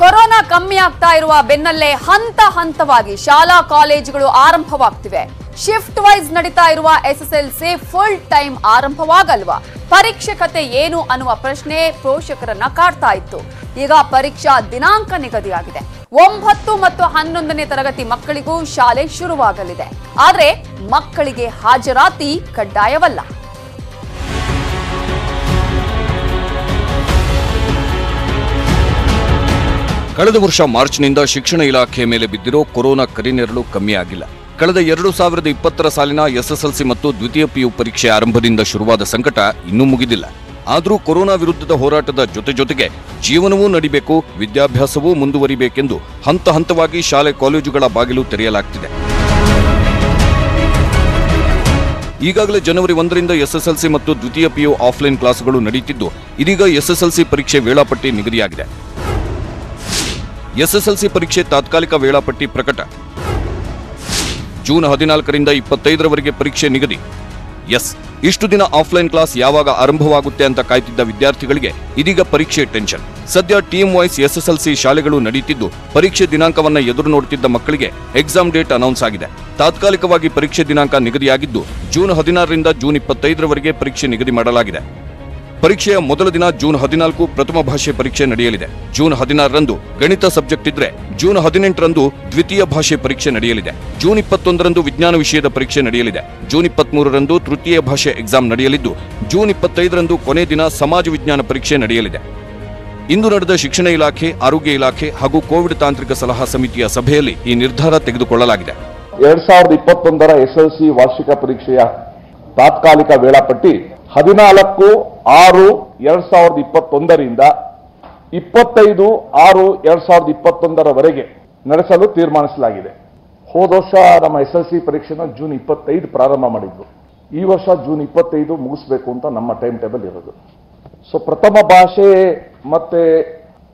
Corona ಕಮ್ಮಿ ಆಗ್ತಾ ಇರುವ ಬೆನ್ನಲ್ಲೇ ಹಂತ ಹಂತವಾಗಿ ಶಾಲಾ ಕಾಲೇಜುಗಳು ಆರಂಭವಾಗ್ತಿವೆ. ಶಿಫ್ಟ್ ವೈಸ್ ನಡೀತಾ ಇರುವ ಎಸ್ಎಸ್ಎಲ್ಸಿ ಫುಲ್ ಟೈಮ್ ಆರಂಭವಾಗಲ್ವಾ? ಪರೀಕ್ಷೆ ಕತೆ ಏನು ಅನ್ನುವ ಪ್ರಶ್ನೆ ಪೋಷಕರನ್ನ ಕಾಡ್ತಾ ಇತ್ತು. ಈಗ ಪರೀಕ್ಷಾ ದಿನಾಂಕ ನಿಗದಿಯಾಗಿದೆ. 9 ಮತ್ತು 11ನೇ ತರಗತಿ ಮಕ್ಕಳಿಗೂ ಶಾಲೆ ಶುರುವಾಗಲಿದೆ. ಆದರೆ ಮಕ್ಕಳಿಗೆ ಹಾಜರಾತಿ ಕಡ್ಡಾಯವಲ್ಲ. ಕಳೆದ ವರ್ಷ ಮಾರ್ಚ್ನಿಂದ ಶಿಕ್ಷಣ ಇಲಾಖೆ ಮೇಲೆ ಬಿದ್ದಿರೋ ಕೊರೋನಾ ಕರಿನೆರಳು ಕಮ್ಮಿ ಆಗಿಲ್ಲ. ಕಳೆದ 2020 ಸಾಲಿನ ಎಸ್ಎಸ್ಎಲ್ಸಿ ಮತ್ತು ದ್ವಿತೀಯ ಪಿಯು ಪರೀಕ್ಷೆ ಆರಂಭದಿಂದ ಶುರುವಾದ ಸಂಕಟ ಇನ್ನೂ ಮುಗಿದಿಲ್ಲ. ಆದರೂ ಕೊರೋನಾ ವಿರುದ್ಧದ ಹೋರಾಟದ ಜೊತೆಗೆ ಜೀವನವೂ ನಡಿಬೇಕು, ವಿದ್ಯಾಭ್ಯಾಸವೂ ಮುಂದುವರಿಬೇಕೆಂದು ಹಂತ ಹಂತವಾಗಿ ಶಾಲೆ ಕಾಲೇಜುಗಳ ಬಾಗಿಲು ತೆರೆಯಲಾಗ್ತಿದೆ. ಈಗಾಗಲೇ ಜನವರಿ 1ರಿಂದ ಎಸ್ಎಸ್ಎಲ್ಸಿ ಮತ್ತು ದ್ವಿತೀಯ ಪಿಯು ಆಫ್ಲೈನ್ ಕ್ಲಾಸ್ಗಳು ನಡೆಯುತ್ತಿದ್ದು, ಇದೀಗ ಎಸ್ಎಸ್ಎಲ್ಸಿ ಪರೀಕ್ಷೆ ವೇಳಾಪಟ್ಟಿ ನಿಗದಿಯಾಗಿದೆ. ಎಸ್ಎಸ್ಎಲ್ಸಿ ಪರೀಕ್ಷೆ ತಾತ್ಕಾಲಿಕ ವೇಳಾಪಟ್ಟಿ ಪ್ರಕಟ. ಜೂನ್ 14ರಿಂದ 25ರವರೆಗೆ ಪರೀಕ್ಷೆ ನಿಗದಿ. ಇಷ್ಟು ದಿನ ಆಫ್ಲೈನ್ ಕ್ಲಾಸ್ ಯಾವಾಗ ಆರಂಭವಾಗುತ್ತೆ ಅಂತ ಕಾಯ್ತಿದ್ದ ವಿದ್ಯಾರ್ಥಿಗಳಿಗೆ ಇದೀಗ ಪರೀಕ್ಷೆ ಟೆನ್ಷನ್. ಸದ್ಯ ಟೀಮ್ ವೈಸ್ ಎಸ್ಎಸ್ಎಲ್ಸಿ ಶಾಲೆಗಳು ನಡೆಯುತ್ತಿದ್ದು, ಪರೀಕ್ಷೆ ದಿನಾಂಕವನ್ನ ಎದುರು ನೋಡುತ್ತಿದ್ದ ಮಕ್ಕಳಿಗೆ ಎಕ್ಸಾಮ್ ಡೇಟ್ ಅನೌನ್ಸ್ ಆಗಿದೆ. ತಾತ್ಕಾಲಿಕವಾಗಿ ಪರೀಕ್ಷೆ ದಿನಾಂಕ ನಿಗದಿಯಾಗಿದ್ದು, ಜೂನ್ 16ರಿಂದ ಜೂನ್ 25ರವರೆಗೆ ಪರೀಕ್ಷೆ ನಿಗದಿ ಮಾಡಲಾಗಿದೆ. ಪರೀಕ್ಷೆಯ ಮೊದಲ ದಿನ ಜೂನ್ 14 ಪ್ರಥಮ ಭಾಷೆ ಪರೀಕ್ಷೆ ನಡೆಯಲಿದೆ. ಜೂನ್ 16ರಂದು ಗಣಿತ ಸಬ್ಜೆಕ್ಟ್ ಇದ್ರೆ, ಜೂನ್ 18ರಂದು ದ್ವಿತೀಯ ಭಾಷೆ ಪರೀಕ್ಷೆ ನಡೆಯಲಿದೆ. ಜೂನ್ 21ರಂದು ವಿಜ್ಞಾನ ವಿಷಯದ ಪರೀಕ್ಷೆ ನಡೆಯಲಿದೆ. ಜೂನ್ 23ರಂದು ತೃತೀಯ ಭಾಷೆ ಎಕ್ಸಾಮ್ ನಡೆಯಲಿದ್ದು, ಜೂನ್ 25ರಂದು ಕೊನೆ ದಿನ ಸಮಾಜ ವಿಜ್ಞಾನ ಪರೀಕ್ಷೆ ನಡೆಯಲಿದೆ. ಇಂದು ನಡೆದ ಶಿಕ್ಷಣ ಇಲಾಖೆ, ಆರೋಗ್ಯ ಇಲಾಖೆ ಹಾಗೂ ಕೋವಿಡ್ ತಾಂತ್ರಿಕ ಸಲಹಾ ಸಮಿತಿಯ ಸಭೆಯಲ್ಲಿ ಈ ನಿರ್ಧಾರ ತೆಗೆದುಕೊಳ್ಳಲಾಗಿದೆ. 2021ರ ಎಸ್ಎಲ್ಸಿ ವಾರ್ಷಿಕ ಪರೀಕ್ಷೆಯ ತಾತ್ಕಾಲಿಕ ವೇಳಾಪಟ್ಟಿ 14/6/2021ರಿಂದ 25/6/2021ರವರೆಗೆ ನಡೆಸಲು ತೀರ್ಮಾನಿಸಲಾಗಿದೆ. ಹೋದ ವರ್ಷ ನಮ್ಮ ಎಸ್ಎಲ್ಸಿ ಪರೀಕ್ಷೆನ ಜೂನ್ 25 ಪ್ರಾರಂಭ ಮಾಡಿದ್ರು. ಈ ವರ್ಷ ಜೂನ್ 25 ಮುಗಿಸ್ಬೇಕು ಅಂತ ನಮ್ಮ ಟೈಮ್ ಟೇಬಲ್ ಇರೋದು. ಸೊ ಪ್ರಥಮ ಭಾಷೆ ಮತ್ತೆ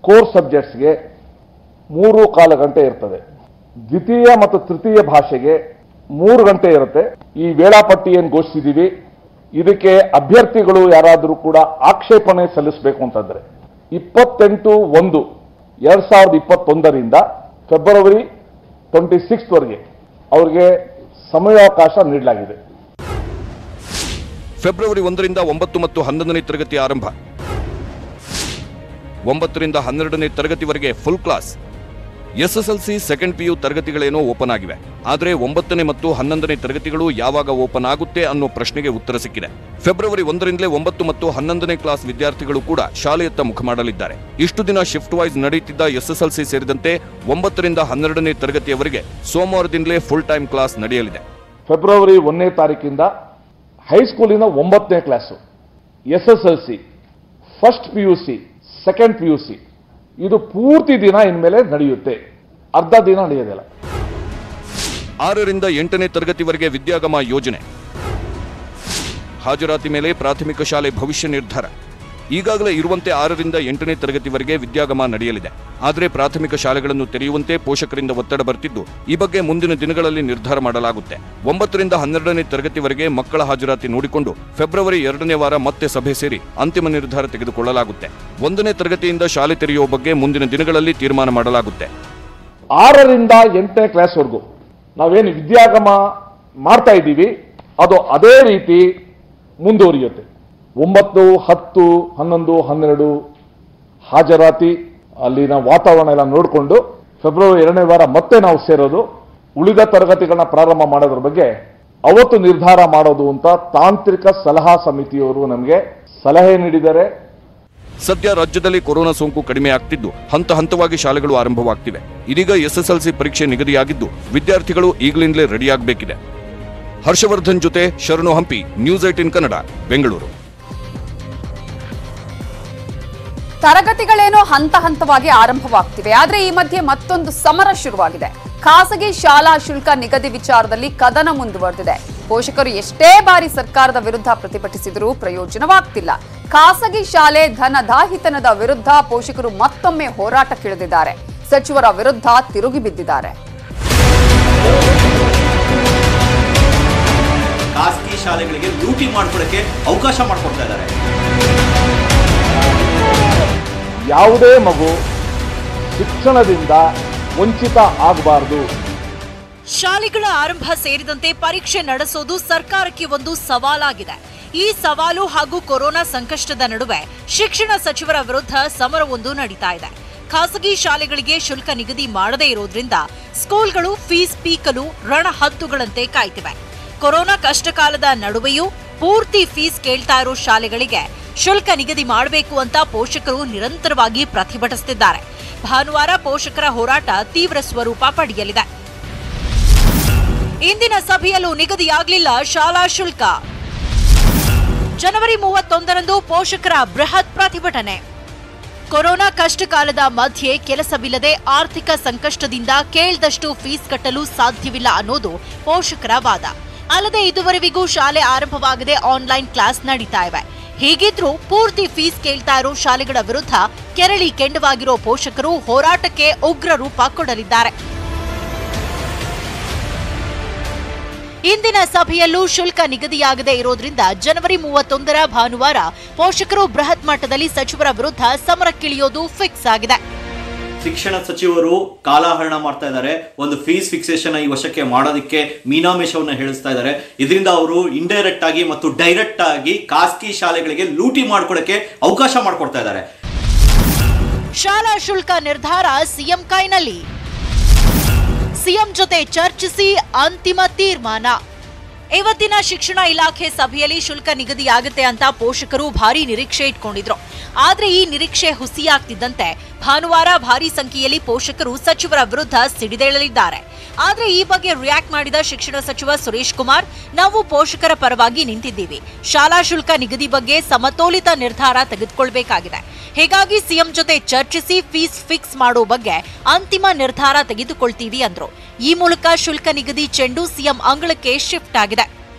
ಕೋರ್ ಸಬ್ಜೆಕ್ಟ್ಸ್ಗೆ 3.25 ಗಂಟೆ ಇರ್ತದೆ. ದ್ವಿತೀಯ ಮತ್ತು ತೃತೀಯ ಭಾಷೆಗೆ 3 ಗಂಟೆ ಇರುತ್ತೆ. ಈ ವೇಳಾಪಟ್ಟಿ ಏನು ಘೋಷಿಸಿದ್ದೀವಿ, ಇದಕ್ಕೆ ಅಭ್ಯರ್ಥಿಗಳು ಯಾರಾದರೂ ಕೂಡ ಆಕ್ಷೇಪಣೆ ಸಲ್ಲಿಸಬೇಕು ಅಂತಂದ್ರೆ 28/1/2021ರಿಂದ ಫೆಬ್ರವರಿ 26ವರೆಗೆ ಅವರಿಗೆ ಸಮಯಾವಕಾಶ ನೀಡಲಾಗಿದೆ. ಫೆಬ್ರವರಿ 1ರಿಂದ 9 ಮತ್ತು 11ನೇ ತರಗತಿ ಆರಂಭ. 9ರಿಂದ 12ನೇ ತರಗತಿವರೆಗೆ full class. SSLC second PU ತರಗತಿಗಳೇನೋ ಓಪನ್ ಆಗಿವೆ. ಆದರೆ 9ನೇ ಮತ್ತು 11ನೇ ತರಗತಿಗಳು ಯಾವಾಗ ಓಪನ್ ಆಗುತ್ತೆ ಅನ್ನೋ ಪ್ರಶ್ನೆಗೆ ಉತ್ತರ ಸಿಕ್ಕಿದೆ. ಫೆಬ್ರವರಿ 1ರಿಂದಲೇ 9 ಮತ್ತು 11ನೇ ಕ್ಲಾಸ್ ವಿದ್ಯಾರ್ಥಿಗಳು ಕೂಡ ಶಾಲೆಯತ್ತ ಮುಖ ಮಾಡಲಿದ್ದಾರೆ. ಇಷ್ಟು ದಿನ ಶಿಫ್ಟ್ ವೈಸ್ ನಡೆಯುತ್ತಿದ್ದ ಎಸ್ಎಸ್ಎಲ್ಸಿ ಸೇರಿದಂತೆ 9ರಿಂದ 12ನೇ ತರಗತಿಯವರೆಗೆ ಸೋಮವಾರದಿಂದಲೇ ಫುಲ್ ಟೈಮ್ ಕ್ಲಾಸ್ ನಡೆಯಲಿದೆ. ಫೆಬ್ರವರಿ 1ನೇ ತಾರೀಕಿಂದ ಹೈಸ್ಕೂಲಿನ 9ನೇ class, SSLC, first PUC, second PUC ಇದು ಪೂರ್ತಿ ದಿನ ಇನ್ಮೇಲೆ ನಡೆಯುತ್ತೆ. ಅರ್ಧ ದಿನ ನಡೆಯೋದಿಲ್ಲ. 6ರಿಂದ 8ನೇ ತರಗತಿವರೆಗೆ ವಿದ್ಯಾಗಮ ಯೋಜನೆ. ಹಾಜರಾತಿ ಮೇಲೆ ಪ್ರಾಥಮಿಕ ಶಾಲೆ ಭವಿಷ್ಯ ನಿರ್ಧಾರ. ಈಗಾಗಲೇ ಇರುವಂತೆ 6ರಿಂದ 8ನೇ ತರಗತಿವರೆಗೆ ವಿದ್ಯಾಗಮ ನಡೆಯಲಿದೆ. ಆದರೆ ಪ್ರಾಥಮಿಕ ಶಾಲೆಗಳನ್ನು ತೆರೆಯುವಂತೆ ಪೋಷಕರಿಂದ ಒತ್ತಡ ಬರ್ತಿದ್ದು, ಈ ಬಗ್ಗೆ ಮುಂದಿನ ದಿನಗಳಲ್ಲಿ ನಿರ್ಧಾರ ಮಾಡಲಾಗುತ್ತೆ. 9ರಿಂದ 12ನೇ ತರಗತಿವರೆಗೆ ಮಕ್ಕಳ ಹಾಜರಾತಿ ನೋಡಿಕೊಂಡು ಫೆಬ್ರವರಿ 2ನೇ ವಾರ ಮತ್ತೆ ಸಭೆ ಸೇರಿ ಅಂತಿಮ ನಿರ್ಧಾರ ತೆಗೆದುಕೊಳ್ಳಲಾಗುತ್ತೆ. 1ನೇ ತರಗತಿಯಿಂದ ಶಾಲೆ ತೆರೆಯುವ ಬಗ್ಗೆ ಮುಂದಿನ ದಿನಗಳಲ್ಲಿ ತೀರ್ಮಾನ ಮಾಡಲಾಗುತ್ತೆ. 6ರಿಂದ 8ನೇ ಕ್ಲಾಸ್ವರೆಗೂ ನಾವೇನು ವಿದ್ಯಾಗಮ ಮಾಡ್ತಾ ಇದ್ದೀವಿ ಅದು ಅದೇ ರೀತಿ ಮುಂದುವರಿಯುತ್ತೆ. 9, 10, 11, 12 ಹಾಜರಾತಿ, ಅಲ್ಲಿನ ವಾತಾವರಣ ಎಲ್ಲ ನೋಡಿಕೊಂಡು ಫೆಬ್ರವರಿ 2ನೇ ವಾರ ಮತ್ತೆ ನಾವು ಸೇರೋದು. ಉಳಿದ ತರಗತಿಗಳನ್ನ ಪ್ರಾರಂಭ ಮಾಡೋದ್ರ ಬಗ್ಗೆ ಅವತ್ತು ನಿರ್ಧಾರ ಮಾಡೋದು ಅಂತ ತಾಂತ್ರಿಕ ಸಲಹಾ ಸಮಿತಿಯವರು ನಮಗೆ ಸಲಹೆ ನೀಡಿದ್ದಾರೆ. ಸದ್ಯ ರಾಜ್ಯದಲ್ಲಿ ಕೊರೋನಾ ಸೋಂಕು ಕಡಿಮೆ ಆಗ್ತಿದ್ದು, ಹಂತ ಹಂತವಾಗಿ ಶಾಲೆಗಳು ಆರಂಭವಾಗ್ತಿವೆ. ಇದೀಗ ಎಸ್ಎಸ್ಎಲ್ಸಿ ಪರೀಕ್ಷೆ ನಿಗದಿಯಾಗಿದ್ದು, ವಿದ್ಯಾರ್ಥಿಗಳು ಈಗಲಿಂದಲೇ ರೆಡಿಯಾಗಬೇಕಿದೆ. ಹರ್ಷವರ್ಧನ್ ಜೊತೆ ಶರಣು ಹಂಪಿ, ನ್ಯೂಸ್ 18 ಕನ್ನಡ, ಬೆಂಗಳೂರು. ತರಗತಿಗಳೇನೋ ಹಂತ ಹಂತವಾಗಿ ಆರಂಭವಾಗ್ತಿವೆ. ಆದ್ರೆ ಈ ಮಧ್ಯೆ ಮತ್ತೊಂದು ಸಮರ ಶುರುವಾಗಿದೆ. ಖಾಸಗಿ ಶಾಲಾ ಶುಲ್ಕ ನಿಗದಿ ವಿಚಾರದಲ್ಲಿ ಕದನ ಮುಂದುವರೆದಿದೆ. ಪೋಷಕರು ಎಷ್ಟೇ ಬಾರಿ ಸರ್ಕಾರದ ವಿರುದ್ಧ ಪ್ರತಿಭಟಿಸಿದರೂ ಪ್ರಯೋಜನವಾಗ್ತಿಲ್ಲ. ಖಾಸಗಿ ಶಾಲೆ ಧನದಾಹಿತನದ ವಿರುದ್ಧ ಪೋಷಕರು ಮತ್ತೊಮ್ಮೆ ಹೋರಾಟಕ್ಕಿಳಿದಿದ್ದಾರೆ. ಸಚಿವರ ವಿರುದ್ಧ ತಿರುಗಿ ಬಿದ್ದಿದ್ದಾರೆ. ಖಾಸಗಿ ಶಾಲೆಗಳಿಗೆ ಲೂಟಿ ಮಾಡ್ಕೊಳ್ಳಕ್ಕೆ ಅವಕಾಶ ಮಾಡಿಕೊಡ್ತಾ ಇದ್ದಾರೆ. ಯಾವುದೇ ಮಗು ಶಿಕ್ಷಣದಿಂದ ವಂಚಿತ ಆಗಬಾರದು. ಶಾಲೆಗಳ ಆರಂಭ ಸೇರಿದಂತೆ ಪರೀಕ್ಷೆ ನಡೆಸೋದು ಸರ್ಕಾರಕ್ಕೆ ಒಂದು ಸವಾಲಾಗಿದೆ. ಈ ಸವಾಲು ಹಾಗೂ ಕೊರೋನಾ ಸಂಕಷ್ಟದ ನಡುವೆ ಶಿಕ್ಷಣ ಸಚಿವರ ವಿರುದ್ಧ ಸಮರವೊಂದು ನಡೀತಾ ಇದೆ. ಖಾಸಗಿ ಶಾಲೆಗಳಿಗೆ ಶುಲ್ಕ ನಿಗದಿ ಮಾಡದೇ ಇರೋದ್ರಿಂದ ಸ್ಕೂಲ್ಗಳು ಫೀಸ್ ಪೀಕಲು ರಣಹದ್ದುಗಳಂತೆ ಕಾಯ್ತಿವೆ. ಕೊರೋನಾ ಕಷ್ಟಕಾಲದ ನಡುವೆಯೂ ಪೂರ್ತಿ ಫೀಸ್ ಕೇಳ್ತಾ ಇರೋ ಶಾಲೆಗಳಿಗೆ ಶುಲ್ಕ ನಿಗದಿ ಮಾಡಬೇಕು ಅಂತ ಪೋಷಕರು ನಿರಂತರವಾಗಿ ಪ್ರತಿಭಟಿಸುತ್ತಿದ್ದಾರೆ. ಭಾನುವಾರ ಪೋಷಕರ ಹೋರಾಟ ತೀವ್ರ ಸ್ವರೂಪ ಪಡೆಯಲಿದೆ. ಇಂದಿನ ಸಭೆಯಲ್ಲೂ ನಿಗದಿಯಾಗಲಿಲ್ಲ ಶಾಲಾ ಶುಲ್ಕ. ಜನವರಿ 31ರಂದು ಪೋಷಕರ ಬೃಹತ್ ಪ್ರತಿಭಟನೆ. ಕೊರೋನಾ ಕಷ್ಟಕಾಲದ ಮಧ್ಯೆ ಕೆಲಸವಿಲ್ಲದೆ ಆರ್ಥಿಕ ಸಂಕಷ್ಟದಿಂದ ಕೇಳ್ದಷ್ಟು ಫೀಸ್ ಕಟ್ಟಲು ಸಾಧ್ಯವಿಲ್ಲ ಅನ್ನೋದು ಪೋಷಕರ ವಾದ. ಅಲ್ಲದೆ ಇದುವರೆವಿಗೂ ಶಾಲೆ ಆರಂಭವಾಗದೆ ಆನ್ಲೈನ್ ಕ್ಲಾಸ್ ನಡೀತಾ ಇವೆ. ಹೀಗಿದ್ರೂ ಪೂರ್ತಿ ಫೀಸ್ ಕೇಳ್ತಾ ಇರೋ ಶಾಲೆಗಳ ವಿರುದ್ಧ ಕೆರಳಿ ಕೆಂಡವಾಗಿರೋ ಪೋಷಕರು ಹೋರಾಟಕ್ಕೆ ಉಗ್ರ ರೂಪ ಕೊಡಲಿದ್ದಾರೆ. ಇಂದಿನ ಸಭೆಯಲ್ಲೂ ಶುಲ್ಕ ನಿಗದಿಯಾಗದೇ ಇರೋದ್ರಿಂದ ಜನವರಿ 31ರ ಭಾನುವಾರ ಪೋಷಕರು ಬೃಹತ್ ಮಟ್ಟದಲ್ಲಿ ಸಚಿವರ ವಿರುದ್ಧ ಸಮರಕ್ಕಿಳಿಯೋದು ಫಿಕ್ಸ್ ಆಗಿದೆ. ಶಿಕ್ಷಣ ಸಚಿವರು ಕಾಲಹರಣ ಮಾಡ್ತಾ ಇದ್ದಾರೆ. ಒಂದು ಫೀಸ್ ಫಿಕ್ಸೇಷನ್ ಈ ವರ್ಷಕ್ಕೆ ಮಾಡೋದಕ್ಕೆ ಮೀನಾಮೇಷವನ್ನ ಹೇಳಿಸ್ತಾ ಇದ್ದಾರೆ. ಇದರಿಂದ ಅವರು ಇಂಡೈರೆಕ್ಟ್ ಆಗಿ ಮತ್ತು ಡೈರೆಕ್ಟ್ ಆಗಿ ಖಾಸಗಿ ಶಾಲೆಗಳಿಗೆ ಲೂಟಿ ಮಾಡ್ಕೊಡಕ್ಕೆ ಅವಕಾಶ ಮಾಡಿಕೊಡ್ತಾ ಇದ್ದಾರೆ. ಶಾಲಾ ಶುಲ್ಕ ನಿರ್ಧಾರ ಸಿಎಂ ಕೈನಲ್ಲಿ. ಸಿಎಂ ಜೊತೆ ಚರ್ಚಿಸಿ ಅಂತಿಮ ತೀರ್ಮಾನ. ಇವತ್ತಿನ ಶಿಕ್ಷಣ ಇಲಾಖೆ ಸಭೆಯಲ್ಲಿ ಶುಲ್ಕ ನಿಗದಿಯಾಗುತ್ತೆ ಅಂತ ಪೋಷಕರು ಭಾರಿ ನಿರೀಕ್ಷೆ ಇಟ್ಕೊಂಡಿದ್ರು. ಆದ್ರೆ ಈ ನಿರೀಕ್ಷೆ ಹುಸಿಯಾಗ್ತಿದ್ದಂತೆ ಭಾನುವಾರ ಭಾರಿ ಸಂಖ್ಯೆಯಲ್ಲಿ ಪೋಷಕರು ಸಚಿವರ ವಿರುದ್ಧ ಸಿಡಿದೇಳಲಿದ್ದಾರೆ. ಆದ್ರೆ ಈ ಬಗ್ಗೆ ರಿಯಾಕ್ಟ್ ಮಾಡಿದ ಶಿಕ್ಷಣ ಸಚಿವ ಸುರೇಶ್ ಕುಮಾರ್, ನಾವು ಪೋಷಕರ ಪರವಾಗಿ ನಿಂತಿದ್ದೀವಿ. ಶಾಲಾ ಶುಲ್ಕ ನಿಗದಿ ಬಗ್ಗೆ ಸಮತೋಲಿತ ನಿರ್ಧಾರ ತೆಗೆದುಕೊಳ್ಬೇಕಾಗಿದೆ. ಹೀಗಾಗಿ ಸಿಎಂ ಜೊತೆ ಚರ್ಚಿಸಿ ಫೀಸ್ ಫಿಕ್ಸ್ ಮಾಡೋ ಬಗ್ಗೆ ಅಂತಿಮ ನಿರ್ಧಾರ ತೆಗೆದುಕೊಳ್ತೀವಿ ಅಂದ್ರು. ಈ ಮೂಲಕ ಶುಲ್ಕ ನಿಗದಿ ಚೆಂಡು ಸಿಎಂ ಅಂಗಳಕ್ಕೆ ಶಿಫ್ಟ್ ಆಗಿದೆ.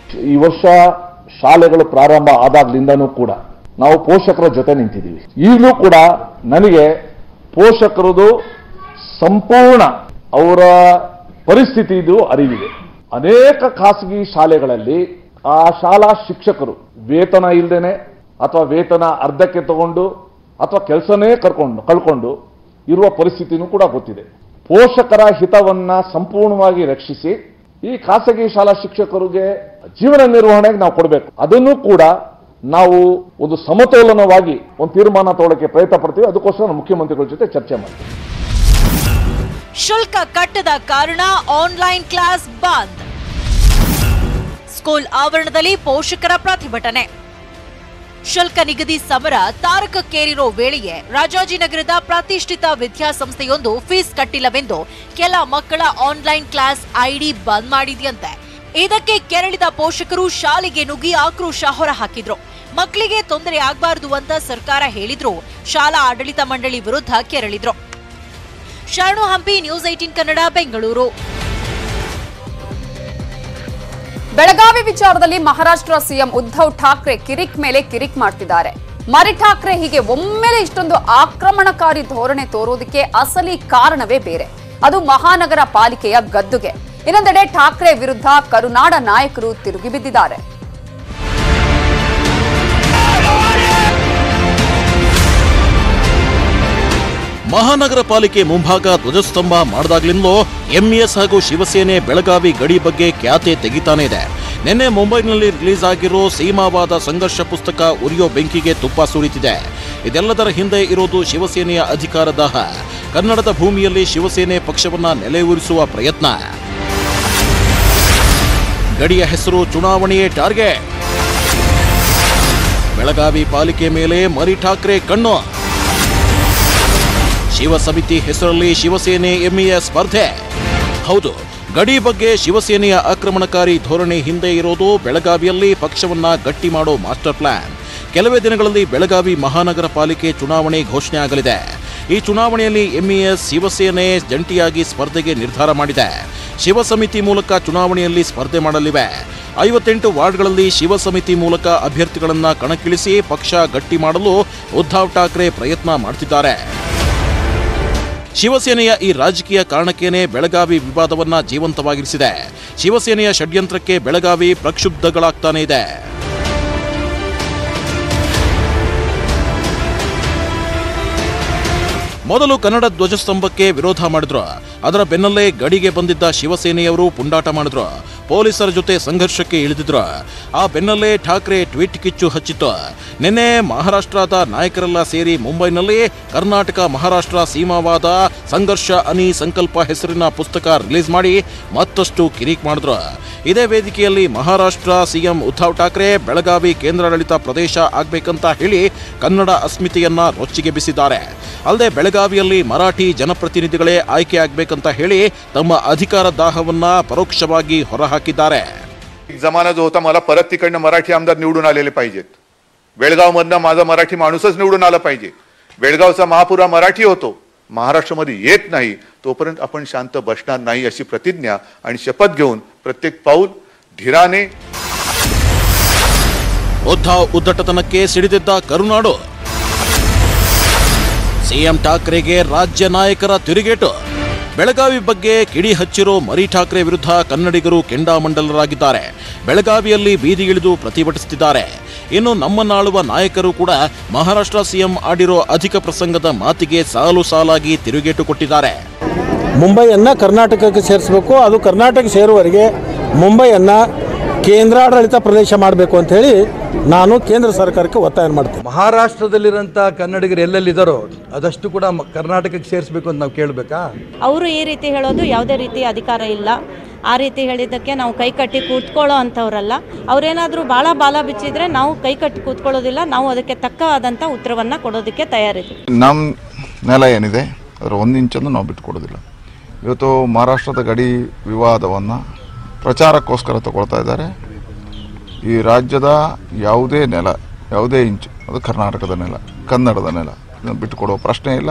ಈ ವರ್ಷ ಶಾಲೆಗಳು ಪ್ರಾರಂಭ ಆದಾಗ್ಲಿಂದನೂ ಕೂಡ ನಾವು ಪೋಷಕರ ಜೊತೆ ನಿಂತಿದ್ದೀವಿ. ಈಗಲೂ ಕೂಡ ನನಗೆ ಪೋಷಕರದು ಸಂಪೂರ್ಣ ಅವರ ಪರಿಸ್ಥಿತಿದು ಅರಿವಿದೆ. ಅನೇಕ ಖಾಸಗಿ ಶಾಲೆಗಳಲ್ಲಿ ಆ ಶಾಲಾ ಶಿಕ್ಷಕರು ವೇತನ ಇಲ್ಲದೇನೆ ಅಥವಾ ವೇತನ ಅರ್ಧಕ್ಕೆ ತಗೊಂಡು ಅಥವಾ ಕೆಲಸನೇ ಕಳ್ಕೊಂಡು ಇರುವ ಪರಿಸ್ಥಿತಿನೂ ಕೂಡ ಗೊತ್ತಿದೆ. ಪೋಷಕರ ಹಿತವನ್ನ ಸಂಪೂರ್ಣವಾಗಿ ರಕ್ಷಿಸಿ ಈ ಖಾಸಗಿ ಶಾಲಾ ಶಿಕ್ಷಕರಿಗೆ ಜೀವನ ನಿರ್ವಹಣೆಗೆ ನಾವು ಕೊಡಬೇಕು. ಅದನ್ನು ಕೂಡ ನಾವು ಒಂದು ಸಮತೋಲನವಾಗಿ ಒಂದು ತೀರ್ಮಾನ ತಗೊಳ್ಳೋಕೆ ಪ್ರಯತ್ನ ಪಡ್ತೀವಿ. ಅದಕ್ಕೋಸ್ಕರ ಮುಖ್ಯಮಂತ್ರಿಗಳ ಜೊತೆ ಚರ್ಚೆ ಮಾಡ್ತೀವಿ. ಶುಲ್ಕ ಕಟ್ಟದ ಕಾರಣ ಆನ್ಲೈನ್ ಕ್ಲಾಸ್ ಬಂದ್. ಸ್ಕೂಲ್ ಆವರಣದಲ್ಲಿ ಪೋಷಕರ ಪ್ರತಿಭಟನೆ. ಶುಲ್ಕ ನಿಗದಿ ಸಮರ ತಾರಕಕ್ಕೇರಿರೋ ವೇಳೆಯೇ ರಾಜಾಜಿನಗರದ ಪ್ರತಿಷ್ಠಿತ ವಿದ್ಯಾಸಂಸ್ಥೆಯೊಂದು ಫೀಸ್ ಕಟ್ಟಿಲ್ಲವೆಂದು ಕೆಲ ಮಕ್ಕಳ ಆನ್ಲೈನ್ ಕ್ಲಾಸ್ ಐಡಿ ಬಂದ್ ಮಾಡಿದೆಯಂತೆ. ಇದಕ್ಕೆ ಕೆರಳಿದ ಪೋಷಕರು ಶಾಲೆಗೆ ನುಗ್ಗಿ ಆಕ್ರೋಶ ಹೊರಹಾಕಿದ್ರು. ಮಕ್ಕಳಿಗೆ ತೊಂದರೆ ಆಗಬಾರದು ಅಂತ ಸರ್ಕಾರ ಹೇಳಿದ್ರು. ಶಾಲಾ ಆಡಳಿತ ಮಂಡಳಿ ವಿರುದ್ಧ ಕೆರಳಿದ್ರು. ಶರಣು ಹಂಪಿ, ನ್ಯೂಸ್ 18 ಕನ್ನಡ, ಬೆಂಗಳೂರು. ಬೆಳಗಾವಿ ವಿಚಾರದಲ್ಲಿ ಮಹಾರಾಷ್ಟ್ರ ಸಿಎಂ ಉದ್ಧವ್ ಠಾಕ್ರೆ ಕಿರಿಕ್ ಮೇಲೆ ಕಿರಿಕ್ ಮಾಡ್ತಿದ್ದಾರೆ. ಮರಿ ಠಾಕ್ರೆ ಹೀಗೆ ಒಮ್ಮೆಲೆ ಇಷ್ಟೊಂದು ಆಕ್ರಮಣಕಾರಿ ಧೋರಣೆ ತೋರೋದಕ್ಕೆ ಅಸಲಿ ಕಾರಣವೇ ಬೇರೆ. ಅದು ಮಹಾನಗರ ಪಾಲಿಕೆಯ ಗದ್ದುಗೆ. ಇನ್ನೊಂದೆಡೆ ಠಾಕ್ರೆ ವಿರುದ್ಧ ಕರುನಾಡ ನಾಯಕರು ತಿರುಗಿ ಬಿದ್ದಿದ್ದಾರೆ. ಮಹಾನಗರ ಪಾಲಿಕೆ ಮುಂಭಾಗ ಧ್ವಜಸ್ತಂಭ ಮಾಡಿದಾಗ್ಲಿಂದಲೂ ಎಂಇಎಸ್ ಹಾಗೂ ಶಿವಸೇನೆ ಬೆಳಗಾವಿ ಗಡಿ ಬಗ್ಗೆ ಖ್ಯಾತೆ ತೆಗಿತಾನೆ ಇದೆ. ನಿನ್ನೆ ಮುಂಬೈನಲ್ಲಿ ರಿಲೀಸ್ ಆಗಿರೋ ಸೀಮಾವಾದ ಸಂಘರ್ಷ ಪುಸ್ತಕ ಉರಿಯೋ ಬೆಂಕಿಗೆ ತುಪ್ಪ ಸುರಿತಿದೆ. ಇದೆಲ್ಲದರ ಹಿಂದೆ ಇರೋದು ಶಿವಸೇನೆಯ ಅಧಿಕಾರ ದಾಹ. ಕನ್ನಡದ ಭೂಮಿಯಲ್ಲಿ ಶಿವಸೇನೆ ಪಕ್ಷವನ್ನ ನೆಲೆಯೂರಿಸುವ ಪ್ರಯತ್ನ. ಗಡಿಯ ಹೆಸರು ಚುನಾವಣೆಯೇ ಟಾರ್ಗೆಟ್. ಬೆಳಗಾವಿ ಪಾಲಿಕೆ ಮೇಲೆ ಮರಿ ಠಾಕ್ರೆ ಕಣ್ಣು. ಶಿವ ಸಮಿತಿ ಹೆಸರಲ್ಲಿ ಶಿವಸೇನೆ ಎಂಇಎಸ್ ಸ್ಪರ್ಧೆ. ಹೌದು, ಗಡಿ ಬಗ್ಗೆ ಶಿವಸೇನೆಯ ಆಕ್ರಮಣಕಾರಿ ಧೋರಣೆ ಹಿಂದೆ ಇರೋದು ಬೆಳಗಾವಿಯಲ್ಲಿ ಪಕ್ಷವನ್ನ ಗಟ್ಟಿ ಮಾಡೋ ಮಾಸ್ಟರ್ ಪ್ಲಾನ್. ಕೆಲವೇ ದಿನಗಳಲ್ಲಿ ಬೆಳಗಾವಿ ಮಹಾನಗರ ಪಾಲಿಕೆ ಚುನಾವಣೆ ಘೋಷಣೆ ಆಗಲಿದೆ. ಈ ಚುನಾವಣೆಯಲ್ಲಿ ಎಂಇಎಸ್ ಶಿವಸೇನೆ ಜಂಟಿಯಾಗಿ ಸ್ಪರ್ಧೆಗೆ ನಿರ್ಧಾರ ಮಾಡಿದೆ. ಶಿವ ಸಮಿತಿ ಮೂಲಕ ಚುನಾವಣೆಯಲ್ಲಿ ಸ್ಪರ್ಧೆ ಮಾಡಲಿವೆ. 58 ವಾರ್ಡ್ಗಳಲ್ಲಿ ಶಿವ ಸಮಿತಿ ಮೂಲಕ ಅಭ್ಯರ್ಥಿಗಳನ್ನ ಕಣಕ್ಕಿಳಿಸಿ ಪಕ್ಷ ಗಟ್ಟಿ ಮಾಡಲು ಉದ್ಧವ್ ಠಾಕ್ರೆ ಪ್ರಯತ್ನ ಮಾಡುತ್ತಿದ್ದಾರೆ. ಶಿವಸೇನೆಯ ಈ ರಾಜಕೀಯ ಕಾರಣಕ್ಕೇನೆ ಬೆಳಗಾವಿ ವಿವಾದವನ್ನ ಜೀವಂತವಾಗಿರಿಸಿದೆ. ಶಿವಸೇನೆಯ ಷಡ್ಯಂತ್ರಕ್ಕೆ ಬೆಳಗಾವಿ ಪ್ರಕ್ಷುಬ್ಧಗಳಾಗ್ತಾನೆ ಇದೆ. ಮೊದಲು ಕನ್ನಡ ಧ್ವಜಸ್ತಂಭಕ್ಕೆ ವಿರೋಧ ಮಾಡಿದ್ರು. ಅದರ ಬೆನ್ನಲ್ಲೇ ಗಡಿಗೆ ಬಂದಿದ್ದ ಶಿವಸೇನೆಯವರು ಪುಂಡಾಟ ಮಾಡಿದ್ರು. ಪೊಲೀಸರ ಜೊತೆ ಸಂಘರ್ಷಕ್ಕೆ ಇಳಿದಿದ್ರು. ಆ ಬೆನ್ನಲ್ಲೇ ಠಾಕ್ರೆ ಟ್ವೀಟ್ ಕಿಚ್ಚು ಹಚ್ಚಿತ್ತು. ನಿನ್ನೆ ಮಹಾರಾಷ್ಟ್ರದ ನಾಯಕರೆಲ್ಲ ಸೇರಿ ಮುಂಬೈನಲ್ಲಿ ಕರ್ನಾಟಕ ಮಹಾರಾಷ್ಟ್ರ ಸೀಮಾವಾದ ಸಂಘರ್ಷ ಅನಿ ಸಂಕಲ್ಪ ಹೆಸರಿನ ಪುಸ್ತಕ ರಿಲೀಸ್ ಮಾಡಿ ಮತ್ತಷ್ಟು ಕಿರಿಕ್ ಮಾಡಿದ್ರು. ಇದೇ ವೇದಿಕೆಯಲ್ಲಿ ಮಹಾರಾಷ್ಟ್ರ ಸಿಎಂ ಉದ್ಧವ್ ಠಾಕ್ರೆ ಬೆಳಗಾವಿ ಕೇಂದ್ರಾಡಳಿತ ಪ್ರದೇಶ ಆಗ್ಬೇಕಂತ ಹೇಳಿ ಕನ್ನಡ ಅಸ್ಮಿತೆಯನ್ನ ರೊಚ್ಚಿಗೆಬ್ಬಿಸಿದ್ದಾರೆ. ಅಲ್ಲದೆ ಬೆಳಗಾವಿಯಲ್ಲಿ ಮರಾಠಿ ಜನಪ್ರತಿನಿಧಿಗಳೇ ಆಯ್ಕೆ ಆಗ್ಬೇಕಂತ ಹೇಳಿ ತಮ್ಮ ಅಧಿಕಾರ ದಾಹವನ್ನ ಪರೋಕ್ಷವಾಗಿ ಹೊರಹಾಕಿದ್ದಾರೆ. जमाना जो होता मला परत तिकडनं मराठी आमदार निवडून आलेले पाहिजेत. बेळगावमधनं माझा मराठी माणूसच निवडून आला पाहिजे. बेळगावचा महापुरा मराठी होतो, महाराष्ट्रामध्ये येत नाही तोपर्यंत आपण शांत बसणार नाही अशी प्रतिज्ञा आणि शपथ घेऊन प्रत्येक पाऊल धीराने. ಉದ್ಧವ್ ಉದ್ದಟತನಕ್ಕೆ ಸಿಡಿದಿದ್ದ ಕರುನಾಡು. ಸಿಎಂ ಠಾಕ್ರೆಗೆ ರಾಜ್ಯ ನಾಯಕರ ತಿರುಗೇಟು. ಬೆಳಗಾವಿ ಬಗ್ಗೆ ಕಿಡಿ ಹಚ್ಚಿರೋ ಮರಿ ಠಾಕ್ರೆ ವಿರುದ್ಧ ಕನ್ನಡಿಗರು ಕೆಂಡಾಮಂಡಲರಾಗಿದ್ದಾರೆ. ಬೆಳಗಾವಿಯಲ್ಲಿ ಬೀದಿಗಿಳಿದು ಪ್ರತಿಭಟಿಸುತ್ತಿದ್ದಾರೆ. ಇನ್ನು ನಮ್ಮನ್ನಾಳುವ ನಾಯಕರು ಕೂಡ ಮಹಾರಾಷ್ಟ್ರ ಸಿಎಂ ಆಡಿರೋ ಅಧಿಕ ಪ್ರಸಂಗದ ಮಾತಿಗೆ ಸಾಲು ಸಾಲಾಗಿ ತಿರುಗೇಟು ಕೊಟ್ಟಿದ್ದಾರೆ. ಮುಂಬೈಯನ್ನು ಕರ್ನಾಟಕಕ್ಕೆ ಸೇರಿಸಬೇಕು, ಅದು ಕರ್ನಾಟಕ ಸೇರುವವರೆಗೆ ಮುಂಬೈಯನ್ನು ಕೇಂದ್ರಾಡಳಿತ ಪ್ರದೇಶ ಮಾಡಬೇಕು ಅಂತ ಹೇಳಿ ನಾನು ಕೇಂದ್ರ ಸರ್ಕಾರಕ್ಕೆ ಒತ್ತಾಯ ಮಾಡ್ತೇನೆ. ಮಹಾರಾಷ್ಟ್ರದಲ್ಲಿರೋಂಥ ಕನ್ನಡಿಗರು ಎಲ್ಲೆಲ್ಲಿದ್ದಾರೋ ಅದಷ್ಟು ಕೂಡ ಕರ್ನಾಟಕಕ್ಕೆ ಸೇರಿಸಬೇಕು ಅಂತ ನಾವು ಕೇಳಬೇಕಾ? ಅವರು ಈ ರೀತಿ ಹೇಳೋದು ಯಾವುದೇ ರೀತಿ ಅಧಿಕಾರ ಇಲ್ಲ. ಆ ರೀತಿ ಹೇಳಿದ್ದಕ್ಕೆ ನಾವು ಕೈ ಕಟ್ಟಿ ಕೂತ್ಕೊಳ್ಳೋ ಅಂಥವ್ರಲ್ಲ. ಅವರೇನಾದರೂ ಭಾಳ ಬಾಲ ಬಿಚ್ಚಿದ್ರೆ ನಾವು ಕೈ ಕಟ್ಟಿ ಕೂತ್ಕೊಳ್ಳೋದಿಲ್ಲ. ನಾವು ಅದಕ್ಕೆ ತಕ್ಕವಾದಂಥ ಉತ್ತರವನ್ನು ಕೊಡೋದಕ್ಕೆ ತಯಾರಿದ್ದೀವಿ. ನಮ್ಮ ನೆಲ ಏನಿದೆ ಅದರ 1 ಇಂಚನ್ನು ನಾವು ಬಿಟ್ಟುಕೊಡೋದಿಲ್ಲ. ಇವತ್ತು ಮಹಾರಾಷ್ಟ್ರದ ಗಡಿ ವಿವಾದವನ್ನು ಪ್ರಚಾರಕ್ಕೋಸ್ಕರ ತಗೊಳ್ತಾ ಇದ್ದಾರೆ. ಈ ರಾಜ್ಯದ ಯಾವುದೇ ನೆಲ, ಯಾವುದೇ ಇಂಚು ಅದು ಕರ್ನಾಟಕದ ನೆಲ, ಕನ್ನಡದ ನೆಲ. ಇದನ್ನು ಬಿಟ್ಟುಕೊಡುವ ಪ್ರಶ್ನೆ ಇಲ್ಲ.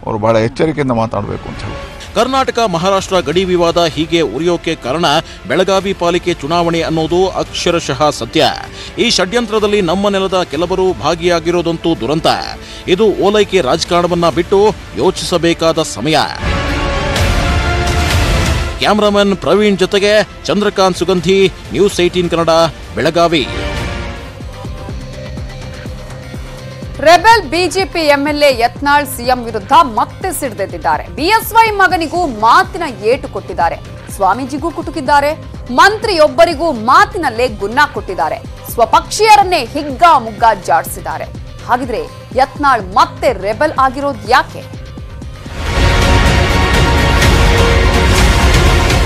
ಅವರು ಬಹಳ ಎಚ್ಚರಿಕೆಯಿಂದ ಮಾತಾಡಬೇಕು ಅಂತ ಹೇಳಿ. ಕರ್ನಾಟಕ ಮಹಾರಾಷ್ಟ್ರ ಗಡಿ ವಿವಾದ ಹೀಗೆ ಉರಿಯೋಕೆ ಕಾರಣ ಬೆಳಗಾವಿ ಪಾಲಿಕೆ ಚುನಾವಣೆ ಅನ್ನೋದು ಅಕ್ಷರಶಃ ಸತ್ಯ. ಈ ಷಡ್ಯಂತ್ರದಲ್ಲಿ ನಮ್ಮ ನೆಲದ ಕೆಲವರು ಭಾಗಿಯಾಗಿರೋದಂತೂ ದುರಂತ. ಇದು ಓಲೈಕೆ ರಾಜಕಾರಣವನ್ನ ಬಿಟ್ಟು ಯೋಚಿಸಬೇಕಾದ ಸಮಯ. ಕ್ಯಾಮರಾಮನ್ ಪ್ರವೀಣ್ ಜೊತೆಗೆ Chandrakant Sugandhi, news 18 Kannada, Belagavi. Rebel BJP MLA Yatnal CM ವಿರುದ್ಧ ಮತ್ತೆ ಸಿಡಿದೆದ್ದಿದ್ದಾರೆ. ಬಿಎಸ್ವೈ ಮಗನಿಗೂ ಮಾತಿನ ಏಟು ಕೊಟ್ಟಿದ್ದಾರೆ. ಸ್ವಾಮೀಜಿಗೂ ಕುಟುಕಿದ್ದಾರೆ. ಮಂತ್ರಿಯೊಬ್ಬರಿಗೂ ಮಾತಿನಲ್ಲೇ ಗುನ್ನ ಕೊಟ್ಟಿದ್ದಾರೆ. ಸ್ವಪಕ್ಷೀಯರನ್ನೇ ಹಿಗ್ಗಾ ಮುಗ್ಗಾ ಜಾಡಿಸಿದ್ದಾರೆ. ಹಾಗಿದ್ರೆ ಯತ್ನಾಳ್ ಮತ್ತೆ ರೆಬೆಲ್ ಆಗಿರೋದು ಯಾಕೆ?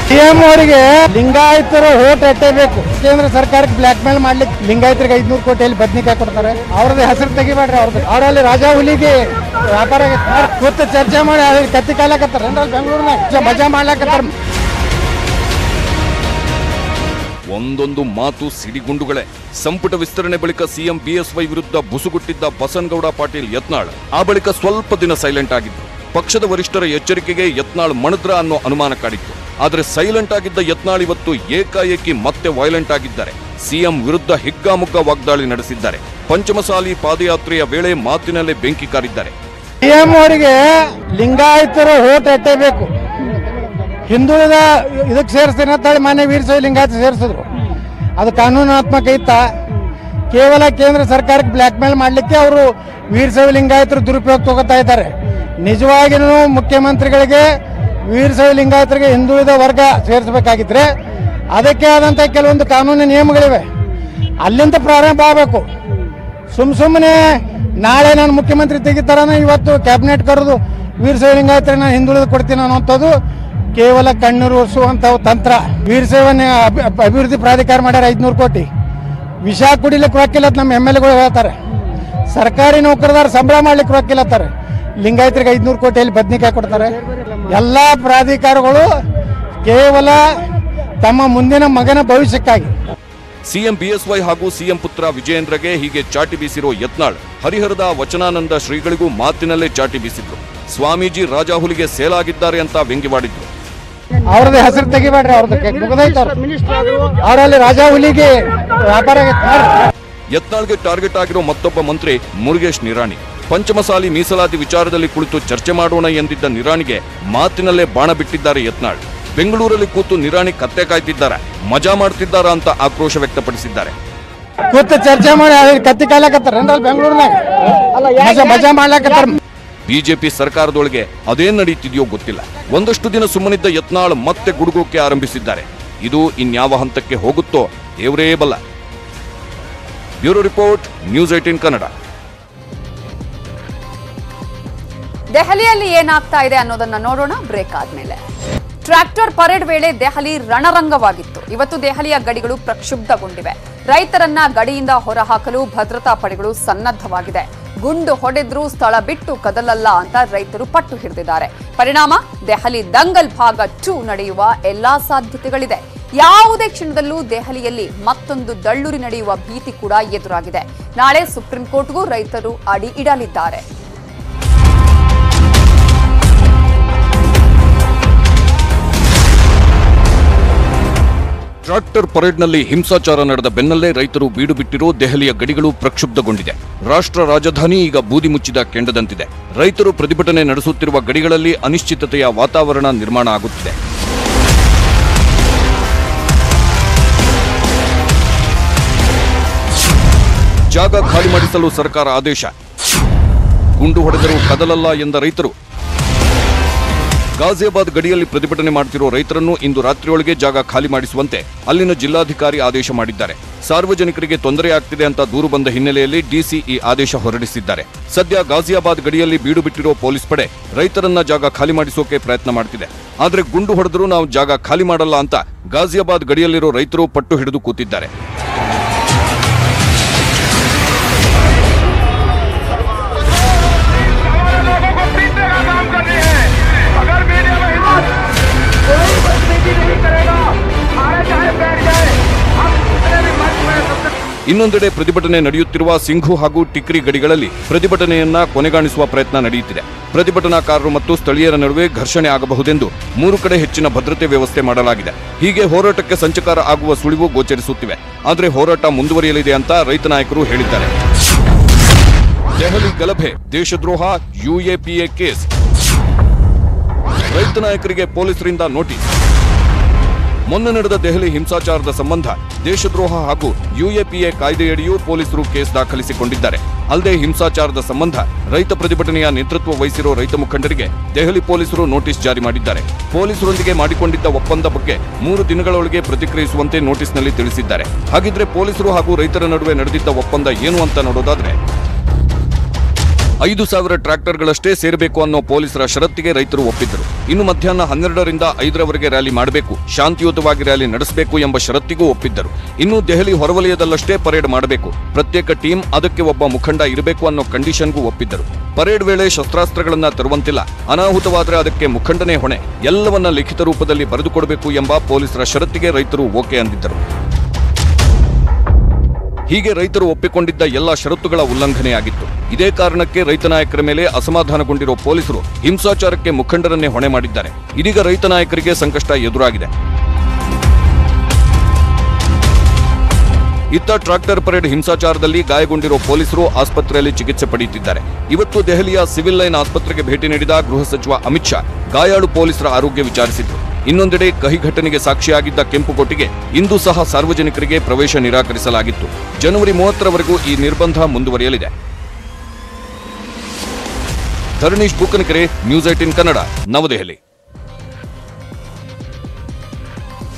ಸಿಎಂ ಅವರಿಗೆ ಲಿಂಗಾಯತರು ಹೋಟ್ ಎಟ್ಟಬೇಕು. ಕೇಂದ್ರ ಸರ್ಕಾರಕ್ಕೆ ಬ್ಲಾಕ್ ಮೇಲ್ ಮಾಡ್ಲಿಕ್ಕೆ ಲಿಂಗಾಯತರಿಗೆ 500 ಕೋಟಿಯಲ್ಲಿ ಬದ್ನಿಕಾಯಿ ಕೊಡ್ತಾರೆ. ಅವ್ರದ್ದು ಹೆಸರು ತೆಗಿಬೇಡ್ರಿ. ಅವರಲ್ಲಿ ರಾಜಾ ಹುಲಿಗೆ ವ್ಯಾಪಾರ ಕೂತು ಚರ್ಚೆ ಮಾಡಿ ಕತ್ತಿ ಕಾಲಕತ್ತಾರ. ಬೆಂಗಳೂರಿನಾಗ ಮಜಾ ಮಾಡ್ಲಾಕತ್ತಾರ. ಒಂದೊಂದು ಮಾತು ಸಿಡಿಗುಂಡುಗಳೇ. ಸಂಪುಟ ವಿಸ್ತರಣೆ ಬಳಿಕ ಸಿಎಂ ಬಿಎಸ್ವೈ ವಿರುದ್ಧ ಬುಸುಗುಟ್ಟಿದ್ದ ಬಸನಗೌಡ ಪಾಟೀಲ್ ಯತ್ನಾಳ್ ಆ ಬಳಿಕ ಸ್ವಲ್ಪ ದಿನ ಸೈಲೆಂಟ್ ಆಗಿದ್ರು. ಪಕ್ಷದ ವರಿಷ್ಠರ ಎಚ್ಚರಿಕೆಗೆ ಯತ್ನಾಳ್ ಮಣದ್ರ ಅನ್ನೋ ಅನುಮಾನ ಕಾಡಿತ್ತು. ಆದರೆ ಸೈಲೆಂಟ್ ಆಗಿದ್ದ ಯತ್ನಾಳ್ ಇವತ್ತು ಏಕಾಏಕಿ ಮತ್ತೆ ವೈಲೆಂಟ್ ಆಗಿದ್ದಾರೆ. ಸಿಎಂ ವಿರುದ್ಧ ಹಿಗ್ಗಾಮುಗ್ಗಾ ವಾಗ್ದಾಳಿ ನಡೆಸಿದ್ದಾರೆ. ಪಂಚಮಸಾಲಿ ಪಾದಯಾತ್ರೆಯ ವೇಳೆ ಮಾತಿನಲ್ಲೇ ಬೆಂಕಿ ಕಾರಿದ್ದಾರೆ. ಸಿಎಂ ಅವರಿಗೆ ಲಿಂಗಾಯತರು ಹೋಟ್ ಎಟ್ಟಬೇಕು. ಹಿಂದುಳಿದ ಇದಕ್ಕೆ ಸೇರಿಸ್ತೀನಿ ಅಂತ ಹೇಳಿ ಮಾನ್ಯ ವೀರಶೈವ ಲಿಂಗಾಯತ ಸೇರಿಸಿದ್ರು. ಅದು ಕಾನೂನಾತ್ಮಕ ಇತ್ತ. ಕೇವಲ ಕೇಂದ್ರ ಸರ್ಕಾರಕ್ಕೆ ಬ್ಲಾಕ್ ಮೇಲ್ ಮಾಡಲಿಕ್ಕೆ ಅವರು ವೀರಶೈವ ಲಿಂಗಾಯತರು ದುರುಪಯೋಗ ತಗೋತಾ ಇದ್ದಾರೆ. ನಿಜವಾಗಿಯೂ ಮುಖ್ಯಮಂತ್ರಿಗಳಿಗೆ ವೀರಶೈವ ಲಿಂಗಾಯತರಿಗೆ ಹಿಂದುಳಿದ ವರ್ಗ ಸೇರಿಸಬೇಕಾಗಿದ್ರೆ ಅದಕ್ಕೆ ಆದಂಥ ಕೆಲವೊಂದು ಕಾನೂನು ನಿಯಮಗಳಿವೆ. ಅಲ್ಲಿಂದ ಪ್ರಾರಂಭ ಆಗಬೇಕು. ಸುಮ್ಮನೆ ನಾಳೆ ನಾನು ಮುಖ್ಯಮಂತ್ರಿ ತೆಗಿತಾರನ ಇವತ್ತು ಕ್ಯಾಬಿನೆಟ್ ಕರೆದು ವೀರಶೈವ ಲಿಂಗಾಯತರಿಗೆ ನಾನು ಹಿಂದುಳಿದು ಕೊಡ್ತೀನಿ ಅನ್ನೋಂಥದ್ದು ಕೇವಲ ಕಣ್ಣೀರು ಒರೆಸುವಂಥ ತಂತ್ರ. ವೀರಶೈವನ ಅಭಿವೃದ್ಧಿ ಪ್ರಾಧಿಕಾರ ಮಾಡ್ಯಾರ 500 ಕೋಟಿ. ವಿಷ ಕುಡಿಲಿಕ್ಕೆ ರೊಕ್ಕಿಲ್ಲ ನಮ್ಮ MLAಗಳು ಹೇಳ್ತಾರೆ. ಸರ್ಕಾರಿ ನೌಕರದಾರ ಸಂಬಳ ಮಾಡ್ಲಿಕ್ಕೆ ರೊಕ್ಕಿಲ್ಲತ್ತಾರೆ. ಲಿಂಗಾಯತರಿಗೆ 500 ಕೋಟಿಯಲ್ಲಿ ಬದ್ನಿಕಾಯಿ ಕೊಡ್ತಾರೆ. ಎಲ್ಲ ಪ್ರಾಧಿಕಾರಗಳು ಕೇವಲ ತಮ್ಮ ಮುಂದಿನ ಮಗನ ಭವಿಷ್ಯಕ್ಕಾಗಿ. ಸಿಎಂ ಬಿಎಸ್ವೈ ಹಾಗೂ ಸಿಎಂ ಪುತ್ರ ವಿಜಯೇಂದ್ರಗೆ ಹೀಗೆ ಚಾಟಿ ಬೀಸಿರೋ ಯತ್ನಾಳ್ ಹರಿಹರದ ವಚನಾನಂದ ಶ್ರೀಗಳಿಗೂ ಮಾತಿನಲ್ಲೇ ಚಾಟಿ ಬೀಸಿದ್ರು. ಸ್ವಾಮೀಜಿ ರಾಜಾಹುಲಿಗೆ ಸೇಲಾಗಿದ್ದಾರೆ ಅಂತ ವ್ಯಂಗ್ಯವಾಡಿದ್ರು. ಅವ್ರದ್ದು ಹೆಸರು ತೆಗಿಬೇಡ್ರಿ. ಅವರಲ್ಲಿ ರಾಜಾ ಹುಲಿಗೆ ವ್ಯಾಪಾರ. ಯತ್ನಾಳ್ಗೆ ಟಾರ್ಗೆಟ್ ಆಗಿರೋ ಮತ್ತೊಬ್ಬ ಮಂತ್ರಿ ಮುರುಗೇಶ್ ನಿರಾಣಿ. ಪಂಚಮಸಾಲಿ ಮೀಸಲಾತಿ ವಿಚಾರದಲ್ಲಿ ಕುಳಿತು ಚರ್ಚೆ ಮಾಡೋಣ ಎಂದಿದ್ದ ನಿರಾಣಿಗೆ ಮಾತಿನಲ್ಲೇ ಬಾಣ ಬಿಟ್ಟಿದ್ದಾರೆ ಯತ್ನಾಳ್. ಬೆಂಗಳೂರಲ್ಲಿ ಕೂತು ನಿರಾಣಿ ಕತ್ತೆ ಕಾಯ್ತಿದ್ದಾರೆ, ಮಜಾ ಮಾಡ್ತಿದ್ದಾರಾ ಅಂತ ಆಕ್ರೋಶ ವ್ಯಕ್ತಪಡಿಸಿದ್ದಾರೆ. ಕೂತು ಚರ್ಚೆ ಮಾಡಿ ಕತ್ತಿ ಕಾಲಕತ್ತಾರ ಬೆಂಗಳೂರಿನಾಗ ಮಜಾ ಮಾಡ್ಲಾಕತ್ತಾರ. ಬಿಜೆಪಿ ಸರ್ಕಾರದೊಳಗೆ ಅದೇನ್ ನಡೀತಿದೆಯೋ ಗೊತ್ತಿಲ್ಲ. ಒಂದಷ್ಟು ದಿನ ಸುಮ್ಮನಿದ್ದ ಯತ್ನಾಳ್ ಮತ್ತೆ ಗುಡುಗೋಕೆ ಆರಂಭಿಸಿದ್ದಾರೆ. ಇದು ಇನ್ಯಾವ ಹಂತಕ್ಕೆ ಹೋಗುತ್ತೋ ದೇವರೇ ಬಲ್ಲ. Bureau report, news 18 Kannada. ದೆಹಲಿಯಲ್ಲಿ ಏನಾಗ್ತಾ ಇದೆ ಅನ್ನೋದನ್ನ ನೋಡೋಣ ಬ್ರೇಕ್ ಆದ್ಮೇಲೆ. ಟ್ರ್ಯಾಕ್ಟರ್ ಪರೇಡ್ ವೇಳೆ ದೆಹಲಿ ರಣರಂಗವಾಗಿತ್ತು. ಇವತ್ತು ದೆಹಲಿಯ ಗಡಿಗಳು ಪ್ರಕ್ಷುಬ್ಧಗೊಂಡಿವೆ. ರೈತರನ್ನ ಗಡಿಯಿಂದ ಹೊರಹಾಕಲು ಭದ್ರತಾ ಪಡೆಗಳು ಸನ್ನದ್ಧವಾಗಿದೆ. ಗುಂಡು ಹೊಡೆದ್ರೂ ಸ್ಥಳ ಬಿಟ್ಟು ಕದಲಲ್ಲ ಅಂತ ರೈತರು ಪಟ್ಟು ಹಿಡಿದಿದ್ದಾರೆ. ಪರಿಣಾಮ ದೆಹಲಿ ದಂಗಲ್ ಭಾಗ 2 ನಡೆಯುವ ಎಲ್ಲಾ ಸಾಧ್ಯತೆಗಳಿದೆ. ಯಾವುದೇ ಕ್ಷಣದಲ್ಲೂ ದೆಹಲಿಯಲ್ಲಿ ಮತ್ತೊಂದು ದಳ್ಳೂರಿ ನಡೆಯುವ ಭೀತಿ ಕೂಡ ಎದುರಾಗಿದೆ. ನಾಳೆ ಸುಪ್ರೀಂ ಕೋರ್ಟ್ಗೂ ರೈತರು ಅಡಿ ಇಡಲಿದ್ದಾರೆ. ಟ್ರಾಕ್ಟರ್ ಪರೇಡ್ನಲ್ಲಿ ಹಿಂಸಾಚಾರ ನಡೆದ ಬೆನ್ನಲ್ಲೇ ರೈತರು ಬೀಡು ಬಿಟ್ಟಿರೋ ದೆಹಲಿಯ ಗಡಿಗಳು ಪ್ರಕ್ಷುಬ್ಧಗೊಂಡಿದೆ. ರಾಷ್ಟ್ರ ರಾಜಧಾನಿ ಈಗ ಬೂದಿ ಮುಚ್ಚಿದ ಕೆಂಡದಂತಿದೆ. ರೈತರು ಪ್ರತಿಭಟನೆ ನಡೆಸುತ್ತಿರುವ ಗಡಿಗಳಲ್ಲಿ ಅನಿಶ್ಚಿತತೆಯ ವಾತಾವರಣ ನಿರ್ಮಾಣ ಆಗುತ್ತಿದೆ. ಜಾಗ ಖಾಲಿ ಮಾಡಿಸಲು ಸರ್ಕಾರ ಆದೇಶ. ಗುಂಡು ಹೊಡೆದರೂ ಕದಲಲ್ಲ ಎಂದ ರೈತರು. ಗಾಜಿಯಾಬಾದ್ ಗಡಿಯಲ್ಲಿ ಪ್ರತಿಭಟನೆ ಮಾಡುತ್ತಿರುವ ರೈತರನ್ನು ಇಂದು ರಾತ್ರಿಯೊಳಗೆ ಜಾಗ ಖಾಲಿ ಮಾಡಿಸುವಂತೆ ಅಲ್ಲಿನ ಜಿಲ್ಲಾಧಿಕಾರಿ ಆದೇಶ ಮಾಡಿದ್ದಾರೆ. ಸಾರ್ವಜನಿಕರಿಗೆ ತೊಂದರೆಯಾಗ್ತಿದೆ ಅಂತ ದೂರು ಬಂದ ಹಿನ್ನೆಲೆಯಲ್ಲಿ ಡಿಸಿ ಈ ಆದೇಶ ಹೊರಡಿಸಿದ್ದಾರೆ. ಸದ್ಯ ಗಾಜಿಯಾಬಾದ್ ಗಡಿಯಲ್ಲಿ ಬೀಡು ಬಿಟ್ಟಿರೋ ಪೊಲೀಸ್ ಪಡೆ ರೈತರನ್ನ ಜಾಗ ಖಾಲಿ ಮಾಡಿಸೋಕೆ ಪ್ರಯತ್ನ ಮಾಡ್ತಿದೆ. ಆದ್ರೆ ಗುಂಡು ಹೊಡೆದರೂ ನಾವು ಜಾಗ ಖಾಲಿ ಮಾಡಲ್ಲ ಅಂತ ಗಾಜಿಯಾಬಾದ್ ಗಡಿಯಲ್ಲಿರೋ ರೈತರು ಪಟ್ಟು ಹಿಡಿದು ಕೂತಿದ್ದಾರೆ. ಇನ್ನೊಂದೆಡೆ ಪ್ರತಿಭಟನೆ ನಡೆಯುತ್ತಿರುವ ಸಿಂಘು ಹಾಗೂ ಟಿಕ್ರಿ ಗಡಿಗಳಲ್ಲಿ ಪ್ರತಿಭಟನೆಯನ್ನ ಕೊನೆಗಾಣಿಸುವ ಪ್ರಯತ್ನ ನಡೆಯುತ್ತಿದೆ. ಪ್ರತಿಭಟನಾಕಾರರು ಮತ್ತು ಸ್ಥಳೀಯರ ನಡುವೆ ಘರ್ಷಣೆ ಆಗಬಹುದೆಂದು 3 ಕಡೆ ಹೆಚ್ಚಿನ ಭದ್ರತೆ ವ್ಯವಸ್ಥೆ ಮಾಡಲಾಗಿದೆ. ಹೀಗೆ ಹೋರಾಟಕ್ಕೆ ಸಂಚಕಾರ ಆಗುವ ಸುಳಿವು ಗೋಚರಿಸುತ್ತಿವೆ. ಆದರೆ ಹೋರಾಟ ಮುಂದುವರಿಯಲಿದೆ ಅಂತ ರೈತ ನಾಯಕರು ಹೇಳಿದ್ದಾರೆ. ದೆಹಲಿ ಗಲಭೆ, ದೇಶದ್ರೋಹ, ಯುಎಪಿಎ ಕೇಸ್. ರೈತ ನಾಯಕರಿಗೆ ಪೊಲೀಸರಿಂದ ನೋಟಿಸ್. ಮೊನ್ನೆ ನಡೆದ ದೆಹಲಿ ಹಿಂಸಾಚಾರದ ಸಂಬಂಧ ದೇಶದ್ರೋಹ ಹಾಗೂ ಯುಎಪಿಎ ಕಾಯ್ದೆಯಡಿಯೂ ಪೊಲೀಸರು ಕೇಸ್ ದಾಖಲಿಸಿಕೊಂಡಿದ್ದಾರೆ. ಅಲ್ಲದೆ ಹಿಂಸಾಚಾರದ ಸಂಬಂಧ ರೈತ ಪ್ರತಿಭಟನೆಯ ನೇತೃತ್ವ ವಹಿಸಿರೋ ರೈತ ಮುಖಂಡರಿಗೆ ದೆಹಲಿ ಪೊಲೀಸರು ನೋಟಿಸ್ ಜಾರಿ ಮಾಡಿದ್ದಾರೆ. ಪೊಲೀಸರೊಂದಿಗೆ ಮಾಡಿಕೊಂಡಿದ್ದ ಒಪ್ಪಂದ ಬಗ್ಗೆ 3 ದಿನಗಳೊಳಗೆ ಪ್ರತಿಕ್ರಿಯಿಸುವಂತೆ ನೋಟಿಸ್ನಲ್ಲಿ ತಿಳಿಸಿದ್ದಾರೆ. ಹಾಗಿದ್ರೆ ಪೊಲೀಸರು ಹಾಗೂ ರೈತರ ನಡುವೆ ನಡೆದಿದ್ದ ಒಪ್ಪಂದ ಏನು ಅಂತ ನೋಡೋದಾದ್ರೆ 5,000 ಟ್ರ್ಯಾಕ್ಟರ್ಗಳಷ್ಟೇ ಸೇರಬೇಕು ಅನ್ನೋ ಪೊಲೀಸರ ಷರತ್ತಿಗೆ ರೈತರು ಒಪ್ಪಿದ್ದರು. ಇನ್ನು ಮಧ್ಯಾಹ್ನ 12ರಿಂದ 5ರವರೆಗೆ ರ್ಯಾಲಿ ಮಾಡಬೇಕು, ಶಾಂತಿಯುತವಾಗಿ ರ್ಯಾಲಿ ನಡೆಸಬೇಕು ಎಂಬ ಷರತ್ತಿಗೂ ಒಪ್ಪಿದ್ದರು. ಇನ್ನು ದೆಹಲಿ ಹೊರವಲಯದಲ್ಲಷ್ಟೇ ಪರೇಡ್ ಮಾಡಬೇಕು, ಪ್ರತ್ಯೇಕ ಟೀಮ್, ಅದಕ್ಕೆ ಒಬ್ಬ ಮುಖಂಡ ಇರಬೇಕು ಅನ್ನೋ ಕಂಡೀಷನ್ಗೂ ಒಪ್ಪಿದ್ದರು. ಪರೇಡ್ ವೇಳೆ ಶಸ್ತ್ರಾಸ್ತ್ರಗಳನ್ನ ತರುವಂತಿಲ್ಲ, ಅನಾಹುತವಾದರೆ ಅದಕ್ಕೆ ಮುಖಂಡನೇ ಹೊಣೆ, ಎಲ್ಲವನ್ನ ಲಿಖಿತ ರೂಪದಲ್ಲಿ ಬರೆದುಕೊಡಬೇಕು ಎಂಬ ಪೊಲೀಸರ ಷರತ್ತಿಗೆ ರೈತರು ಓಕೆ ಅಂದಿದ್ದರು. ಹೀಗೆ ರೈತರು ಒಪ್ಪಿಕೊಂಡಿದ್ದ ಎಲ್ಲ ಷರತ್ತುಗಳ ಉಲ್ಲಂಘನೆಯಾಗಿತ್ತು. ಇದೇ ಕಾರಣಕ್ಕೆ ರೈತ ನಾಯಕರ ಮೇಲೆ ಅಸಮಾಧಾನಗೊಂಡಿರೋ ಪೊಲೀಸರು ಹಿಂಸಾಚಾರಕ್ಕೆ ಮುಖಂಡರನ್ನೇ ಹೊಣೆ ಮಾಡಿದ್ದಾರೆ. ಇದೀಗ ರೈತ ನಾಯಕರಿಗೆ ಸಂಕಷ್ಟ ಎದುರಾಗಿದೆ. ಇತ್ತ ಟ್ರಾಕ್ಟರ್ ಪರೇಡ್ ಹಿಂಸಾಚಾರದಲ್ಲಿ ಗಾಯಗೊಂಡಿರೋ ಪೊಲೀಸರು ಆಸ್ಪತ್ರೆಯಲ್ಲಿ ಚಿಕಿತ್ಸೆ ಪಡೆಯುತ್ತಿದ್ದಾರೆ. ಇವತ್ತು ದೆಹಲಿಯ ಸಿವಿಲ್ ಲೈನ್ ಆಸ್ಪತ್ರೆಗೆ ಭೇಟಿ ನೀಡಿದ ಗೃಹ ಸಚಿವ ಅಮಿತ್ ಶಾ ಗಾಯಾಳು ಪೊಲೀಸರ ಆರೋಗ್ಯ ವಿಚಾರಿಸಿದ್ರು. ಇನ್ನೊಂದೆಡೆ ಕಹಿ ಘಟನೆಗೆ ಸಾಕ್ಷಿಯಾಗಿದ್ದ ಕೆಂಪುಕೋಟೆಗೆ ಇಂದು ಸಹ ಸಾರ್ವಜನಿಕರಿಗೆ ಪ್ರವೇಶ ನಿರಾಕರಿಸಲಾಗಿತ್ತು. ಜನವರಿ 30ರವರೆಗೂ ಈ ನಿರ್ಬಂಧ ಮುಂದುವರಿಯಲಿದೆ. ಧರಣೀಶ್ ಬೂಕನಕೆರೆ, ನ್ಯೂಸ್ 18 ಕನ್ನಡ, ನವದೆಹಲಿ.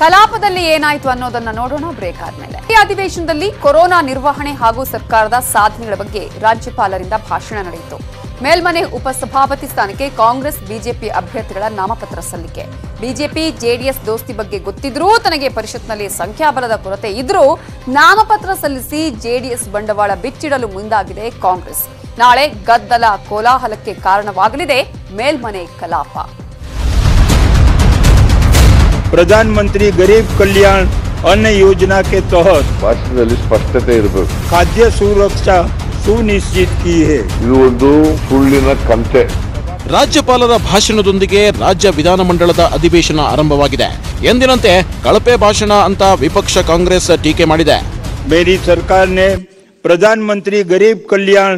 ಕಲಾಪದಲ್ಲಿ ಏನಾಯ್ತು ಅನ್ನೋದನ್ನ ನೋಡೋಣ ಬ್ರೇಕ್ ಆದ್ಮೇಲೆ. ಈ ಅಧಿವೇಶನದಲ್ಲಿ ಕೊರೋನಾ ನಿರ್ವಹಣೆ ಹಾಗೂ ಸರ್ಕಾರದ ಸಾಧನೆಗಳ ಬಗ್ಗೆ ರಾಜ್ಯಪಾಲರಿಂದ ಭಾಷಣ ನಡೆಯಿತು. ಮೇಲ್ಮನೆ ಉಪಸಭಾಪತಿ ಸ್ಥಾನಕ್ಕೆ ಕಾಂಗ್ರೆಸ್ ಬಿಜೆಪಿ ಅಭ್ಯರ್ಥಿಗಳ ನಾಮಪತ್ರ ಸಲ್ಲಿಕೆ. ಬಿಜೆಪಿ ಜೆಡಿಎಸ್ ದೋಸ್ತಿ ಬಗ್ಗೆ ಗೊತ್ತಿದ್ರೂ ತನಗೆ ಪರಿಷತ್ನಲ್ಲಿ ಸಂಖ್ಯಾಬಲದ ಕೊರತೆ ಇದ್ರೂ ನಾಮಪತ್ರ ಸಲ್ಲಿಸಿ ಜೆಡಿಎಸ್ ಬಂಡವಾಳ ಬಿಚ್ಚಿಡಲು ಮುಂದಾಗಿದೆ ಕಾಂಗ್ರೆಸ್. ನಾಳೆ ಗದ್ದಲ ಕೋಲಾಹಲಕ್ಕೆ ಕಾರಣವಾಗಲಿದೆ ಮೇಲ್ಮನೆ ಕಲಾಪ. प्रधानमंत्री गरीब कल्याण अन्न योजना के तहत ಭಾಷಣದಲ್ಲಿ ಸ್ಪಷ್ಟತೆ ಇರಬೇಕು. खाद्य सुरक्षा सुनिश्चित की है. ಇದು ಒಂದು ಸುಳ್ಳಿನ ಕಂತೆ. ರಾಜ್ಯಪಾಲರ ಭಾಷಣದೊಂದಿಗೆ ರಾಜ್ಯ ವಿಧಾನಮಂಡಲದ ಅಧಿವೇಶನ ಆರಂಭವಾಗಿದೆ. ಎಂದಿನಂತೆ ಕಳಪೆ ಭಾಷಣ ಅಂತ ವಿಪಕ್ಷ ಕಾಂಗ್ರೆಸ್ ಟೀಕೆ ಮಾಡಿದೆ. मेरी सरकार ने प्रधानमंत्री गरीब कल्याण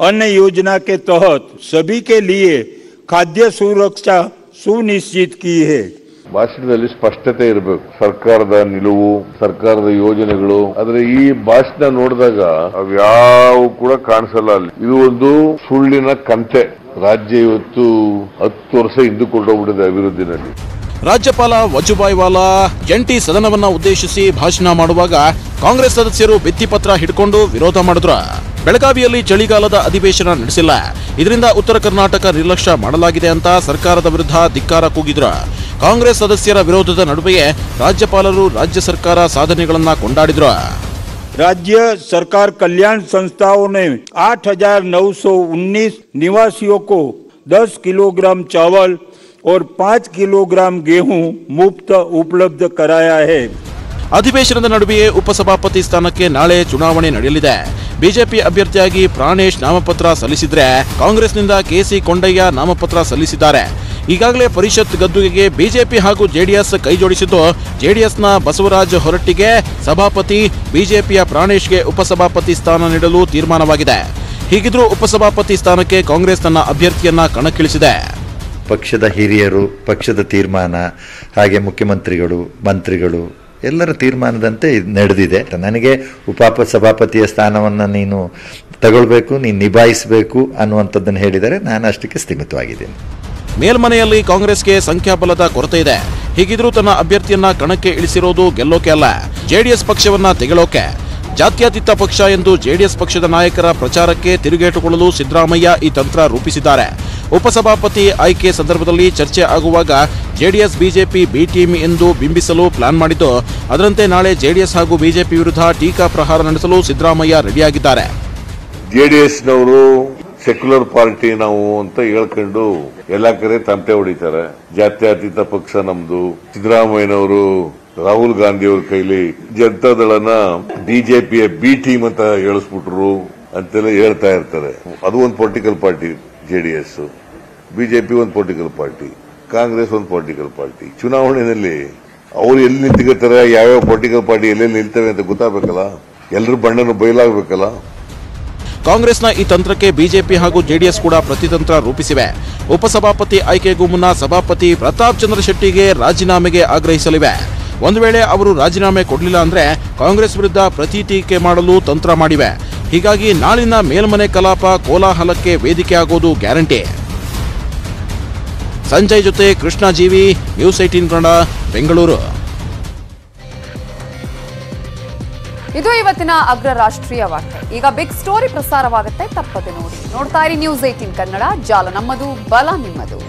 अन्न योजना के तहत सभी के लिए खाद्य सुरक्षा सुनिश्चित की है. ಭಾಷಣದಲ್ಲಿ ಸ್ಪಷ್ಟತೆ ಇರಬೇಕು. ಸರ್ಕಾರದ ನಿಲುವು, ಸರ್ಕಾರದ ಯೋಜನೆಗಳು. ಆದ್ರೆ ಈ ಭಾಷಣ ನೋಡಿದಾಗ ಅವ್ಯಾವು ಕೂಡ ಕಾಣಿಸಲ್ಲ ಅಲ್ಲಿ. ಇದು ಒಂದು ಸುಳ್ಳಿನ ಕಂತೆ. ರಾಜ್ಯ ಇವತ್ತು 10 ವರ್ಷ ಹಿಂದೂಕೊಂಡೋಗ್ಬಿಟ್ಟಿದೆ ಅಭಿವೃದ್ಧಿನಲ್ಲಿ. ರಾಜ್ಯಪಾಲ ವಜುಭಾಯಿ ವಾಲಾ ಜಂಟಿ ಸದನವನ್ನ ಉದ್ದೇಶಿಸಿ ಭಾಷಣ ಮಾಡುವಾಗ ಕಾಂಗ್ರೆಸ್ ಸದಸ್ಯರು ಭಿತ್ತಿಪತ್ರ ಹಿಡ್ಕೊಂಡು ವಿರೋಧ ಮಾಡಿದ್ರು. ಬೆಳಗಾವಿಯಲ್ಲಿ ಚಳಿಗಾಲದ ಅಧಿವೇಶನ ನಡೆಸಿಲ್ಲ, ಇದರಿಂದ ಉತ್ತರ ಕರ್ನಾಟಕ ನಿರ್ಲಕ್ಷ್ಯ ಮಾಡಲಾಗಿದೆ ಅಂತ ಸರ್ಕಾರದ ವಿರುದ್ಧ ಧಿಕ್ಕಾರ ಕೂಗಿದ್ರು. ಕಾಂಗ್ರೆಸ್ ಸದಸ್ಯರ ವಿರೋಧದ ನಡುವೆಯೇ ರಾಜ್ಯಪಾಲರು ರಾಜ್ಯ ಸರ್ಕಾರ ಸಾಧನೆಗಳನ್ನ ಕೊಂಡಾಡಿದ್ರು. राज्य सरकार कल्याण संस्थाओं ने 8,919 निवासियों को 10 किलोग्राम चावल और 5 किलोग्राम गेहूं मुफ्त उपलब्ध कराया है. ಅಧಿವೇಶನದ ನಡುವೆಯೇ ಉಪಸಭಾಪತಿ ಸ್ಥಾನಕ್ಕೆ ನಾಳೆ ಚುನಾವಣೆ ನಡೆಯಲಿದೆ. ಬಿಜೆಪಿ ಅಭ್ಯರ್ಥಿಯಾಗಿ ಪ್ರಾಣೇಶ್ ನಾಮಪತ್ರ ಸಲ್ಲಿಸಿದ್ರೆ ಕಾಂಗ್ರೆಸ್ನಿಂದ ಕೆಸಿ ಕೊಂಡಯ್ಯ ನಾಮಪತ್ರ ಸಲ್ಲಿಸಿದ್ದಾರೆ. ಈಗಾಗಲೇ ಪರಿಷತ್ ಗದ್ದುಗೆಗೆ ಬಿಜೆಪಿ ಹಾಗೂ ಜೆಡಿಎಸ್ ಕೈಜೋಡಿಸಿದ್ದು, ಜೆಡಿಎಸ್ನ ಬಸವರಾಜ ಹೊರಟ್ಟಿಗೆ ಸಭಾಪತಿ, ಬಿಜೆಪಿಯ ಪ್ರಾಣೇಶ್ಗೆ ಉಪಸಭಾಪತಿ ಸ್ಥಾನ ನೀಡಲು ತೀರ್ಮಾನವಾಗಿದೆ. ಹೀಗಿದ್ರೂ ಉಪಸಭಾಪತಿ ಸ್ಥಾನಕ್ಕೆ ಕಾಂಗ್ರೆಸ್ ತನ್ನ ಅಭ್ಯರ್ಥಿಯನ್ನ ಕಣಕ್ಕಿಳಿಸಿದೆ. ಪಕ್ಷದ ಹಿರಿಯರು, ಪಕ್ಷದ ತೀರ್ಮಾನ, ಹಾಗೆ ಮುಖ್ಯಮಂತ್ರಿಗಳು, ಮಂತ್ರಿಗಳು ಎಲ್ಲರ ತೀರ್ಮಾನದಂತೆ ನಡೆದಿದೆ. ನನಗೆ ಉಪಸಭಾಪತಿಯ ಸ್ಥಾನವನ್ನು ನೀನು ತಗೊಳ್ಬೇಕು, ನೀನು ನಿಭಾಯಿಸಬೇಕು ಅನ್ನುವಂಥದ್ದನ್ನು ಹೇಳಿದರೆ ನಾನು ಅಷ್ಟಕ್ಕೆ ಸ್ಥಿಮಿತವಾಗಿದ್ದೇನೆ. ಮೇಲ್ಮನೆಯಲ್ಲಿ ಕಾಂಗ್ರೆಸ್ಗೆ ಸಂಖ್ಯಾಬಲದ ಕೊರತೆ ಇದೆ. ಹೀಗಿದ್ರೂ ತನ್ನ ಅಭ್ಯರ್ಥಿಯನ್ನ ಕಣಕ್ಕೆ ಇಳಿಸಿರೋದು ಗೆಲ್ಲೋಕೆ ಅಲ್ಲ, ಜೆಡಿಎಸ್ ಪಕ್ಷವನ್ನ ತೆಗೆಳೋಕೆ. ಜಾತ್ಯತೀತ ಪಕ್ಷ ಎಂದು ಜೆಡಿಎಸ್ ಪಕ್ಷದ ನಾಯಕರ ಪ್ರಚಾರಕ್ಕೆ ತಿರುಗೇಟುಕೊಳ್ಳಲು ಸಿದ್ದರಾಮಯ್ಯ ಈ ತಂತ್ರ ರೂಪಿಸಿದ್ದಾರೆ. ಉಪಸಭಾಪತಿ ಆಯ್ಕೆ ಸಂದರ್ಭದಲ್ಲಿ ಚರ್ಚೆ ಆಗುವಾಗ ಜೆಡಿಎಸ್ ಬಿಜೆಪಿ ಬಿ ಟೀಮ್ ಎಂದು ಬಿಂಬಿಸಲು ಪ್ಲಾನ್ ಮಾಡಿದ್ದು, ಅದರಂತೆ ನಾಳೆ ಜೆಡಿಎಸ್ ಹಾಗೂ ಬಿಜೆಪಿ ವಿರುದ್ಧ ಟೀಕಾ ಪ್ರಹಾರ ನಡೆಸಲು ಸಿದ್ದರಾಮಯ್ಯ ರೆಡಿಯಾಗಿದ್ದಾರೆ. ಜೆಡಿಎಸ್ನವರು ಸೆಕ್ಯುಲರ್ ಪಾರ್ಟಿ ನಾವು ಅಂತ ಹೇಳ್ಕೊಂಡು ಎಲ್ಲಾ ಕಡೆ ತಮಟೆ ಹೊಡಿತಾರೆ. ಜಾತ್ಯತೀತ ಪಕ್ಷ ನಮ್ದು. ಸಿದ್ದರಾಮಯ್ಯನವರು ರಾಹುಲ್ ಗಾಂಧಿ ಅವ್ರ ಕೈಲಿ ಜನತಾದಳನ ಬಿಜೆಪಿಯ ಬಿ ಟೀಮ್ ಅಂತ ಹೇಳಿಸ್ಬಿಟ್ರು ಅಂತೆಲ್ಲ ಹೇಳ್ತಾ ಇರ್ತಾರೆ. ಅದು ಒಂದು ಪೊಲಿಟಿಕಲ್ ಪಾರ್ಟಿ ಜೆಡಿಎಸ್, ಬಿಜೆಪಿ ಒಂದು ಪೊಲಿಟಿಕಲ್ ಪಾರ್ಟಿ, ಕಾಂಗ್ರೆಸ್ ಒಂದು ಪೊಲಿಟಿಕಲ್ ಪಾರ್ಟಿ. ಚುನಾವಣೆಯಲ್ಲಿ ಅವ್ರು ಎಲ್ಲಿ ನಿಂತ್ಕೋತಾರೆ, ಯಾವ್ಯಾವ ಪೊಲಿಟಿಕಲ್ ಪಾರ್ಟಿ ಎಲ್ಲೆಲ್ಲಿ ನಿಲ್ತವೆ ಅಂತ ಗೊತ್ತಾಗಬೇಕಲ್ಲ, ಎಲ್ಲರ ಬಣ್ಣನು ಬಯಲಾಗಬೇಕಲ್ಲ. ಕಾಂಗ್ರೆಸ್ನ ಈ ತಂತ್ರಕ್ಕೆ ಬಿಜೆಪಿ ಹಾಗೂ ಜೆಡಿಎಸ್ ಕೂಡ ಪ್ರತಿತಂತ್ರ ರೂಪಿಸಿವೆ. ಉಪಸಭಾಪತಿ ಆಯ್ಕೆಗೂ ಮುನ್ನ ಸಭಾಪತಿ ಪ್ರತಾಪ್ ಚಂದ್ರ ಶೆಟ್ಟಿಗೆ ರಾಜೀನಾಮೆಗೆ ಆಗ್ರಹಿಸಲಿವೆ. ಒಂದು ವೇಳೆ ಅವರು ರಾಜೀನಾಮೆ ಕೊಡಲಿಲ್ಲ ಅಂದ್ರೆ ಕಾಂಗ್ರೆಸ್ ವಿರುದ್ಧ ಪ್ರತಿಟೀಕೆ ಮಾಡಲು ತಂತ್ರ ಮಾಡಿವೆ. ಹೀಗಾಗಿ ನಾಳಿನ ಮೇಲ್ಮನೆ ಕಲಾಪ ಕೋಲಾಹಲಕ್ಕೆ ವೇದಿಕೆ ಆಗೋದು ಗ್ಯಾರಂಟಿ. ಸಂಜಯ್ ಜೊತೆ ಕೃಷ್ಣ ಜೀವಿ, ನ್ಯೂಸ್ 18 ಕನ್ನಡ, ಬೆಂಗಳೂರು. ಇದು ಇವತ್ತಿನ ಅಗ್ರ ರಾಷ್ಟ್ರೀಯ ವಾರ್ತೆ. ಈಗ ಬಿಗ್ ಸ್ಟೋರಿ ಪ್ರಸಾರವಾಗುತ್ತೆ, ತಪ್ಪದೆ ನೋಡಿ. ನೋಡ್ತಾ ಇರಿ ನ್ಯೂಸ್ 18 ಕನ್ನಡ, ಜಾಲ ನಮ್ಮದು, ಬಲ ನಿಮ್ಮದು.